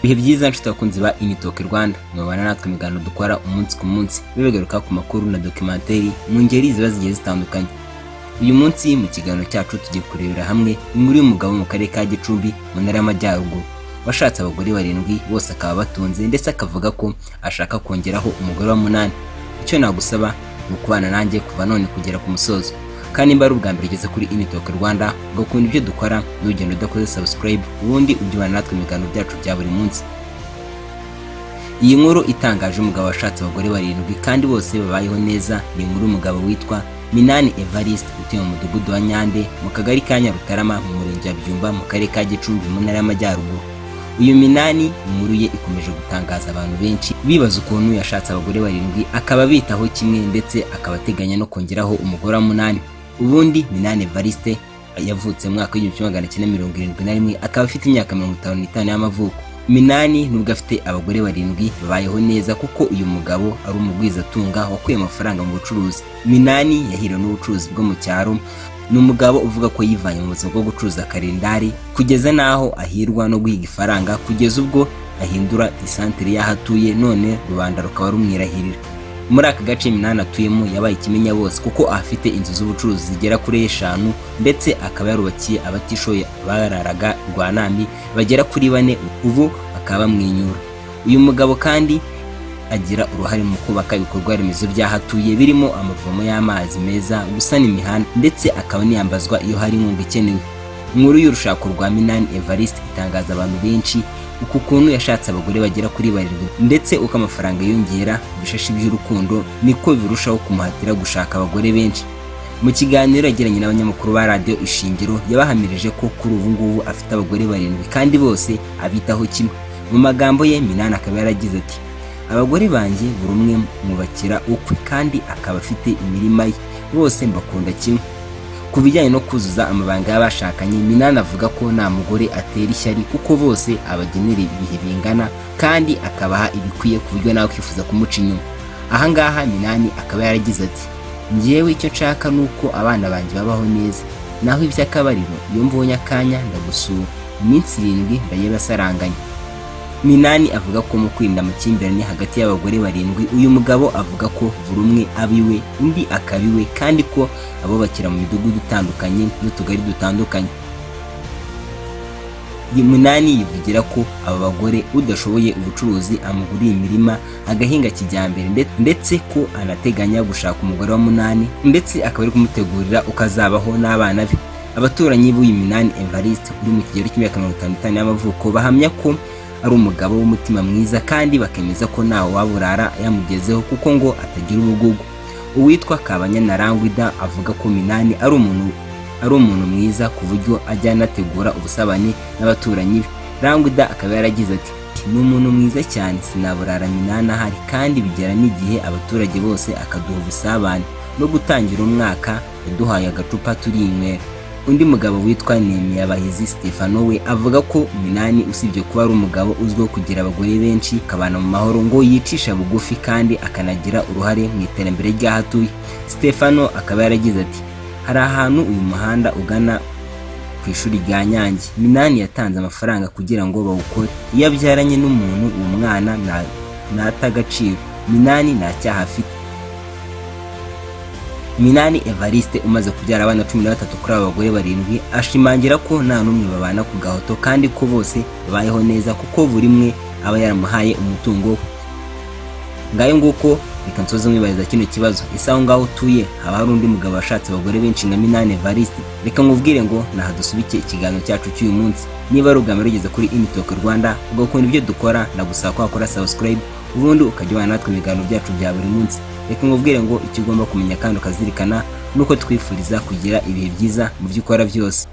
Ibihe byiza nshuti bakunzi ba Initalk Rwanda, mwabana natwe migano dukora umunsi ku munsi bibegaruka ku makuru na documentary mu ngeri ziba zigiye zitandukanye. Uyu munsi mu kiganiro cyacu tugiye kurebera hamwe inkuru y'umugabo mu karere ka Gicumbi mu ntara y'Amajyaruguru washatse abagore 7 bose akaba batunze, ndetse akavuga ko ashaka kongeraho umugore wa 8. Icyo nagusaba ni ukubana nanjye kuva none kugera ku musozo, kandi nimba ari ubwa mbere ugeze kuri Initalk Rwanda ugakunda ibyo dukora n'ugenda udakoze subscribe, ubundi ujyana natwe ibiganiro byacu bya buri munsi. Iyi nkuru itangaje umugabo washatse abagore 7 kandi bose babayeho neza ni inkuru y'umugabo witwa Minani Evariste utuye mu mudugudu wa Nyande mu kagari ka Nyarutarama mu murenge wa Byumba mu karere ka Gicumbi mu ntara y'Amajyaruguru. Uyu Minani inkuru ye ikomeje gutangaza abantu benshi bibaza ukuntu yashatse abagore 7 akaba bitaho kimwe, ndetse akaba ateganya no kongeraho umugore wa 8. Ubundi Minani Evariste yavutse mu mwaka w'1971 akaba afite imyaka 55 y'amavuko. Minani nubwo afite abagore 7 babayeho neza kuko uyu mugabo ari umugwizatunga wakuye amafaranga mu bucuruzi. Minani yahiriwe n'ubucuruzi bwo mu cyaro, ni umugabo uvuga ko yivanye mu buzima bwo gucuruza kalendari kugeza naho ahirwa no guhiga ifaranga kugeza ubwo ahindura isantere y'ahatuye, none rubanda rukaba rumwirahirira. Muri aka gace Minani atuyemo yabaye ikimenya bose kuko afite inzu z'ubucuruzi zigera kuri 5, ndetse akaba yarubakiye abatishoye bararaga Rwanambi bagera kuri 4, ubu akaba bamwenyura. Uyu mugabo kandi agira uruhare mu kubaka ibikorwa remezo by'ahatuye birimo amavomo y'amazi meza, gusana imihanda, ndetse akaba niyambazwa iyo hari inkunga ikenewe. Inkuru y'urushako rwa Minani Evariste itangaza abantu benshi uko kuntu yashatse abagore bagera kuri 7, ndetse uko amafaranga yongera bishashi by'urukundo niko birushaho kumuhatira gushaka abagore benshi. Mu kiganiro yagiranye n'abanyamakuru ba Radio Ishingiro yabahamirije ko kuri ubu ngubu afite abagore 7 kandi bose abitaho kimwe. Mu magambo ye Minani akaba yaragize ati: abagore banjye buri umwe mubakira ukwe kandi akaba afite imirima ye, bose mbakunda kimwe. Ku bijyanye no kuzuza amabanga y'abashakanye, Minani avuga ko nta mugore atera ishyari kuko bose abagenera ibihe bingana kandi akabaha ibikwiye ku buryo nawe kwifuza kumuca inyuma. Ahangaha Minani akaba yaragize ati: njyewe icyo nshaka nuko abana banjye babaho neza, naho iby'akabariro iyo mbonye akanya ndagusura, iminsi 7 ndayibasaranganya. Minani avuga ko mu kwirinda amakimbirane hagati y'abagore 7 uyu mugabo avuga ko buri umwe abiwe undi akabiwe, kandi ko abubakira mu midugudu itandukanye n'utugari dutandukanye. Minani yivugira ko aba bagore udashoboye ubucuruzi amuguriye imirima agahinga kijyambere, ndetse ko anateganya gushaka umugore wa 8, ndetse akaba ari kumutegurira ukazabaho n'abana be. Abaturanyi b'uyu Minani Evariste uri mu kigero cy'imyaka 55 y'amavuko bahamya ko ari umugabo w'umutima mwiza, kandi bakemeza ko nawe waburara yamugezeho kuko ngo atagira ubugugu. Uwitwa Kabanyana Rangwida avuga ko Minani ari umuntu mwiza ku buryo ajya anategura ubusabane n'abaturanyi be. Rangwida akaba yaragize ati: ni umuntu mwiza cyane, sinaburara Minani ahari, kandi bigera n'igihe abaturage bose akaduha ubusabane no gutangira umwaka yaduhaye agacupa turinywera. Undi mugabo witwa Nemiyabahizi Stefano we avuga ko Minani usibye kuba ari umugabo uzwiho kugira abagore benshi kabana mu mahoro, ngo yicisha bugufi kandi akanagira uruhare mu iterambere ry'ahatuye. Stefano akaba yaragize ati: hari ahantu uyu muhanda ugana ku ishuri rya Nyange, Minani yatanze amafaranga kugira ngo bawukore. Iyo abyaranye n'umuntu uwo mwana nata agaciro, Minani nta cyaha afite. Minani Evariste umaze kubyara abana 13 kuri aba bagore 7 ashimangira ko nta n'umwe babana ku gahoto, kandi ko bose babayeho neza kuko buri umwe aba yaramuhaye umutungo we. Ngayo nguko reka nsoze mwibariza kino kibazo: ese aho ngaho utuye haba hari undi mugabo washatse abagore benshi nka Minani Evariste? Reka nkubwire ngo nahadusubike ikiganiro cyacu cy'uyu munsi. Niba ari ubwa mbere ugeze kuri Initalk Rwanda ugakunda ibyo dukora, ndagusaba ko wakora subscribe ubundi ukajya natwe ibiganiro byacu bya buri munsi. Reka nkubwire ngo icyo ugomba kumenya kandi ukazirikana nuko twifuriza kugira ibihe byiza mu byo ukora byose.